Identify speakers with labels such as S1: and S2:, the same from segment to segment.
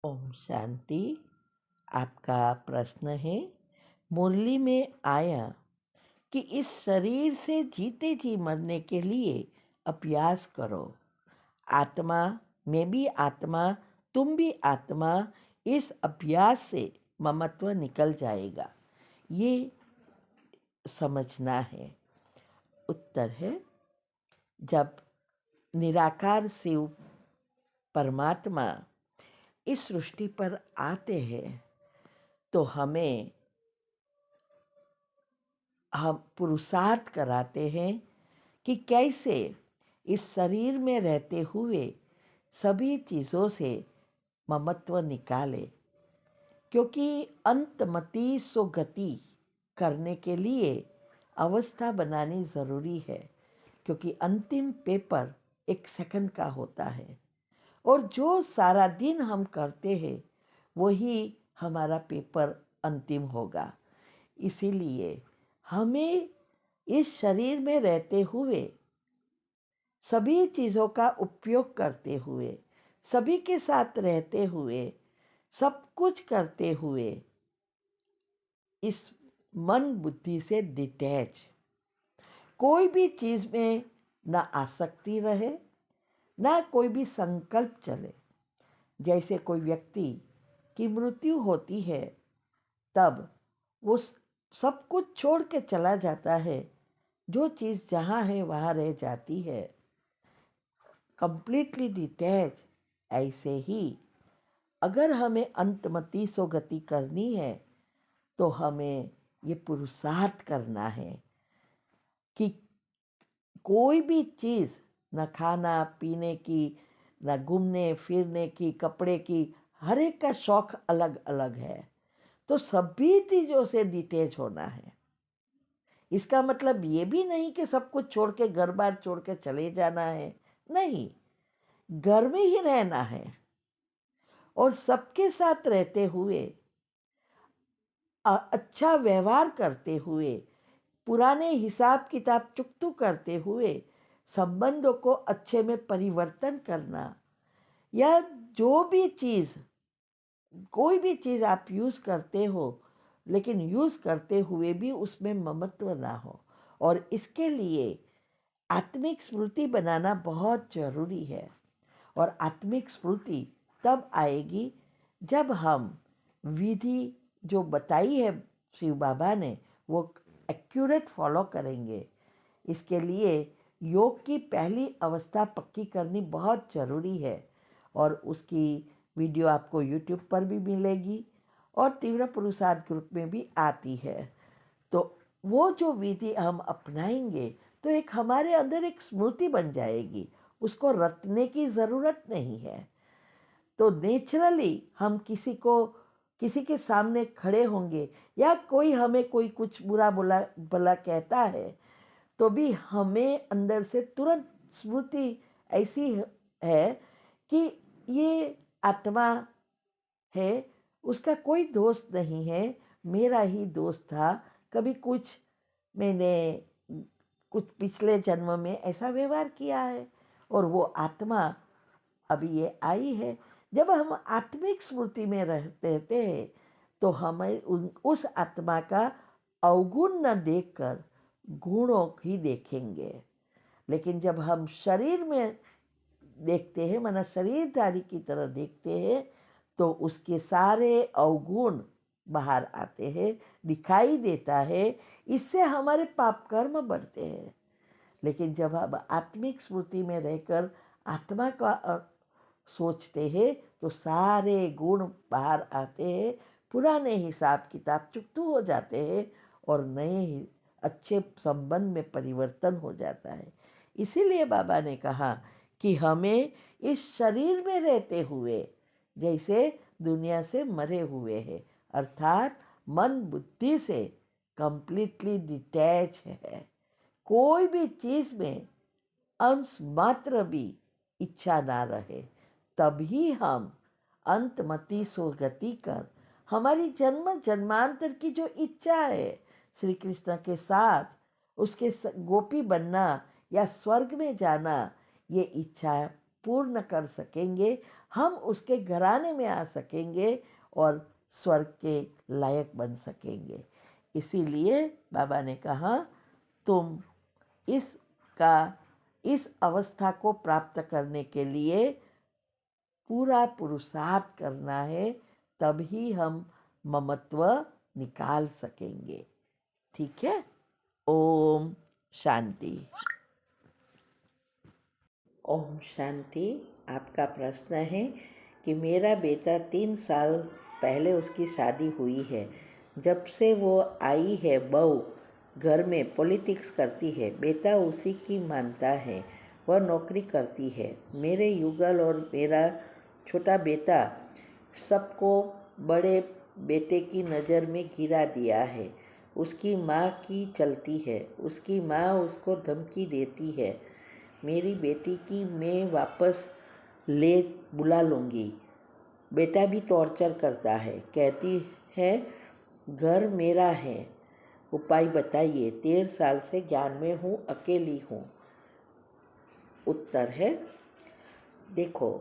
S1: ओम शांति। आपका प्रश्न है, मुरली में आया कि इस शरीर से जीते जी मरने के लिए अभ्यास करो। आत्मा, मैं भी आत्मा, तुम भी आत्मा, इस अभ्यास से ममत्व निकल जाएगा। ये समझना है। उत्तर है, जब निराकार शिव परमात्मा इस सृष्टि पर आते हैं तो हम पुरुषार्थ कराते हैं कि कैसे इस शरीर में रहते हुए सभी चीज़ों से ममत्व निकाले, क्योंकि अंतमति सो गति करने के लिए अवस्था बनानी ज़रूरी है। क्योंकि अंतिम पेपर 1 सेकंड का होता है और जो सारा दिन हम करते हैं वही हमारा पेपर अंतिम होगा। इसीलिए हमें इस शरीर में रहते हुए सभी चीज़ों का उपयोग करते हुए, सभी के साथ रहते हुए, सब कुछ करते हुए इस मन बुद्धि से डिटैच, कोई भी चीज़ में ना आसक्ति रहे, ना कोई भी संकल्प चले। जैसे कोई व्यक्ति की मृत्यु होती है तब वो सब कुछ छोड़ के चला जाता है, जो चीज़ जहाँ है वहाँ रह जाती है, कंप्लीटली डिटैच। ऐसे ही अगर हमें अंतमति सो गति करनी है तो हमें ये पुरुषार्थ करना है कि कोई भी चीज़, न खाना पीने की, न घूमने फिरने की, कपड़े की, हर एक का शौक अलग अलग है, तो सभी चीज़ों से डिटैच होना है। इसका मतलब ये भी नहीं कि सब कुछ छोड़ के घर बार छोड़ के चले जाना है, नहीं, घर में ही रहना है और सबके साथ रहते हुए अच्छा व्यवहार करते हुए, पुराने हिसाब किताब चुकतू करते हुए संबंधों को अच्छे में परिवर्तन करना, या जो भी चीज़, कोई भी चीज़ आप यूज़ करते हो लेकिन यूज़ करते हुए भी उसमें ममत्व ना हो। और इसके लिए आत्मिक स्मृति बनाना बहुत ज़रूरी है। और आत्मिक स्मृति तब आएगी जब हम विधि जो बताई है शिव बाबा ने वो एक्यूरेट फॉलो करेंगे। इसके लिए योग की पहली अवस्था पक्की करनी बहुत ज़रूरी है और उसकी वीडियो आपको यूट्यूब पर भी मिलेगी और तीव्र पुरुषार्थ ग्रुप में भी आती है। तो वो जो विधि हम अपनाएंगे तो एक हमारे अंदर एक स्मृति बन जाएगी, उसको रटने की ज़रूरत नहीं है। तो नेचुरली हम किसी के सामने खड़े होंगे या कोई हमें कोई कुछ बुरा भला कहता है तो भी हमें अंदर से तुरंत स्मृति ऐसी है कि ये आत्मा है, उसका कोई दोस्त नहीं है, मेरा ही दोस्त था। कभी मैंने कुछ पिछले जन्म में ऐसा व्यवहार किया है और वो आत्मा अभी ये आई है। जब हम आत्मिक स्मृति में रहते हैं तो हमें उस आत्मा का अवगुण न देखकर गुणों ही देखेंगे। लेकिन जब हम शरीर में देखते हैं, माना शरीरधारी की तरह देखते हैं, तो उसके सारे अवगुण बाहर आते हैं, दिखाई देता है। इससे हमारे पाप कर्म बढ़ते हैं। लेकिन जब हम आत्मिक स्मृति में रहकर आत्मा का सोचते हैं तो सारे गुण बाहर आते हैं, पुराने हिसाब किताब चुकतू हो जाते हैं और नए अच्छे संबंध में परिवर्तन हो जाता है। इसीलिए बाबा ने कहा कि हमें इस शरीर में रहते हुए जैसे दुनिया से मरे हुए हैं, अर्थात मन बुद्धि से कंप्लीटली डिटैच है। कोई भी चीज़ में अंश मात्र भी इच्छा ना रहे, तभी हम अंतमति सुगति कर हमारी जन्म जन्मांतर की जो इच्छा है श्री कृष्ण के साथ, उसके गोपी बनना या स्वर्ग में जाना, ये इच्छा पूर्ण कर सकेंगे। हम उसके घराने में आ सकेंगे और स्वर्ग के लायक बन सकेंगे। इसीलिए बाबा ने कहा तुम इस अवस्था को प्राप्त करने के लिए पूरा पुरुषार्थ करना है, तभी हम ममत्व निकाल सकेंगे। ठीक है। ओम शांति। ओम शांति। आपका प्रश्न है कि मेरा बेटा 3 साल पहले उसकी शादी हुई है। जब से वो आई है बहू घर में पॉलिटिक्स करती है। बेटा उसी की मानता है, वह नौकरी करती है। मेरे युगल और मेरा छोटा बेटा सबको बड़े बेटे की नज़र में गिरा दिया है। उसकी माँ की चलती है। उसकी माँ उसको धमकी देती है, मेरी बेटी की मैं वापस ले बुला लूँगी। बेटा भी टॉर्चर करता है, कहती है घर मेरा है। उपाय बताइए। 13 साल से ज्ञान में हूँ, अकेली हूँ। उत्तर है, देखो,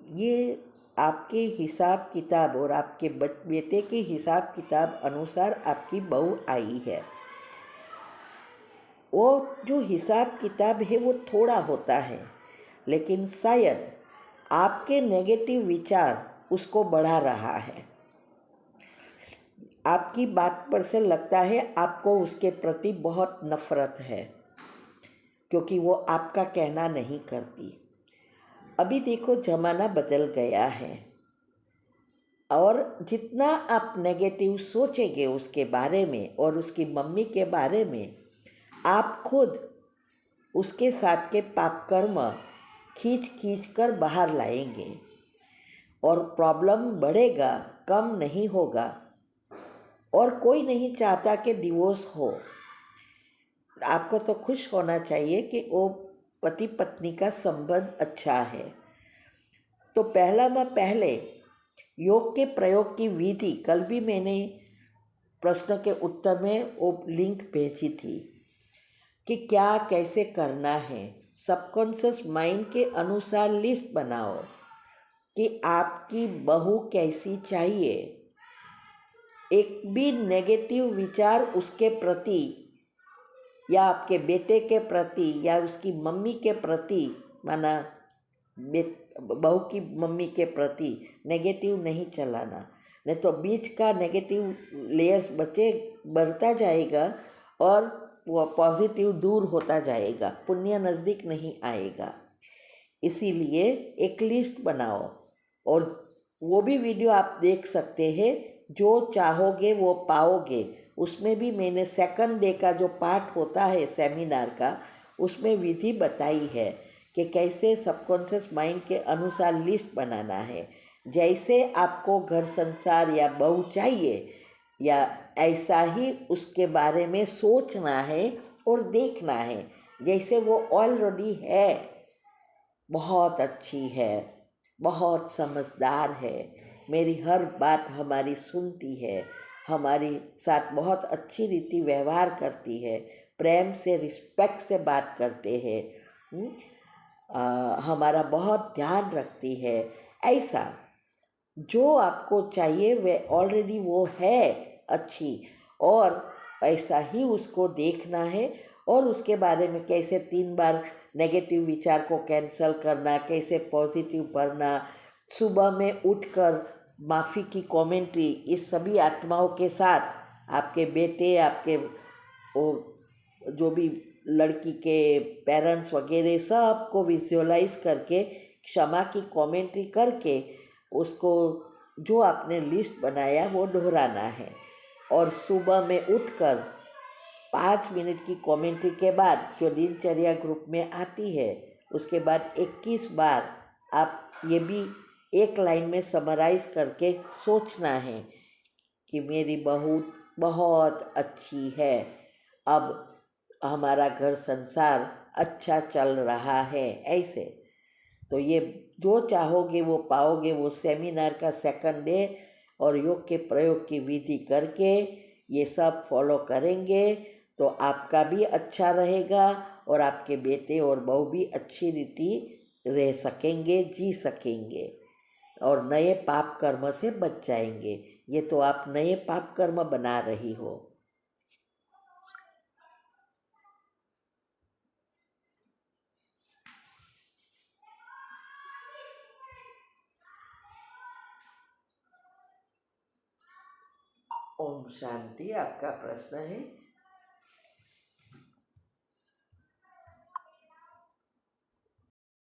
S1: ये आपके हिसाब किताब और आपके बेटे के हिसाब किताब अनुसार आपकी बहू आई है। वो जो हिसाब किताब है वो थोड़ा होता है, लेकिन शायद आपके नेगेटिव विचार उसको बढ़ा रहा है। आपकी बात पर से लगता है आपको उसके प्रति बहुत नफरत है, क्योंकि वो आपका कहना नहीं करती। अभी देखो ज़माना बदल गया है, और जितना आप नेगेटिव सोचेंगे उसके बारे में और उसकी मम्मी के बारे में, आप खुद उसके साथ के पाप कर्म खींच खींच कर बाहर लाएंगे और प्रॉब्लम बढ़ेगा, कम नहीं होगा। और कोई नहीं चाहता कि डिवोर्स हो। आपको तो खुश होना चाहिए कि वो पति पत्नी का संबंध अच्छा है। तो पहले योग के प्रयोग की विधि, कल भी मैंने प्रश्न के उत्तर में वो लिंक भेजी थी कि क्या कैसे करना है। सबकॉन्शियस माइंड के अनुसार लिस्ट बनाओ कि आपकी बहू कैसी चाहिए। एक भी नेगेटिव विचार उसके प्रति या आपके बेटे के प्रति या उसकी मम्मी के प्रति, माना बहू की मम्मी के प्रति नेगेटिव नहीं चलाना, नहीं तो बीच का नेगेटिव लेयर्स बढ़ता जाएगा और वो पॉजिटिव दूर होता जाएगा, पुण्य नज़दीक नहीं आएगा। इसीलिए एक लिस्ट बनाओ, और वो भी वीडियो आप देख सकते हैं, जो चाहोगे वो पाओगे। उसमें भी मैंने सेकंड डे का जो पार्ट होता है सेमिनार का, उसमें विधि बताई है कि कैसे सबकॉन्शियस माइंड के अनुसार लिस्ट बनाना है। जैसे आपको घर संसार या बहू चाहिए, या ऐसा ही उसके बारे में सोचना है और देखना है। जैसे वो ऑलरेडी है, बहुत अच्छी है, बहुत समझदार है, मेरी हर बात हमारी सुनती है, हमारी साथ बहुत अच्छी रीति व्यवहार करती है, प्रेम से रिस्पेक्ट से बात करते हैं, हमारा बहुत ध्यान रखती है। ऐसा जो आपको चाहिए वह ऑलरेडी वो है अच्छी, और ऐसा ही उसको देखना है। और उसके बारे में कैसे 3 बार नेगेटिव विचार को कैंसल करना, कैसे पॉजिटिव पढ़ना, सुबह में उठकर माफ़ी की कमेंट्री, इस सभी आत्माओं के साथ आपके बेटे, आपके वो जो भी लड़की के पेरेंट्स वगैरह सबको विजुअलाइज करके क्षमा की कमेंट्री करके उसको जो आपने लिस्ट बनाया वो दोहराना है। और सुबह में उठकर 5 मिनट की कमेंट्री के बाद जो दिनचर्या ग्रुप में आती है, उसके बाद 21 बार आप ये भी एक लाइन में समराइज करके सोचना है कि मेरी बहू बहुत अच्छी है, अब हमारा घर संसार अच्छा चल रहा है। ऐसे तो ये जो चाहोगे वो पाओगे। वो सेमिनार का सेकंड डे और योग के प्रयोग की विधि करके ये सब फॉलो करेंगे तो आपका भी अच्छा रहेगा और आपके बेटे और बहू भी अच्छी रीति रह सकेंगे, जी सकेंगे और नए पाप कर्म से बच जाएंगे। ये तो आप नए पाप कर्म बना रही हो। ओम शांति। आपका प्रश्न है